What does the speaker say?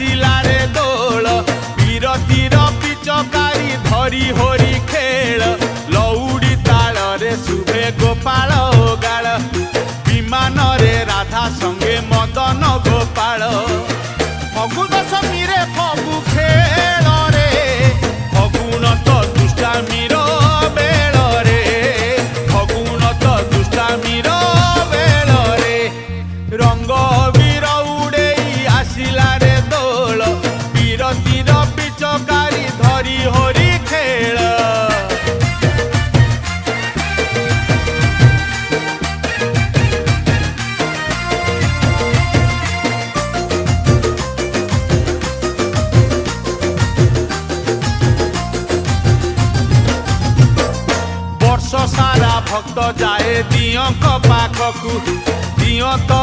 आसिला रे दोल बीरतीर पिचकारी धरी होरी खेल लौड़ी ताल रे शुभे गोपाल गाल विमान रे राधा संगे मदन गोपाल फगु दशमी रे फगु खेल रे फगुन तो दुष्टामीर बेल रे फगुन तो दुष्टामीर बेल रे रंग वीर उड़ेई आसिला रे दोल बीरतीर पिचकारी धरी होरी खेल। वर्ष सारा भक्त जाए दियं पाखकू दियं तो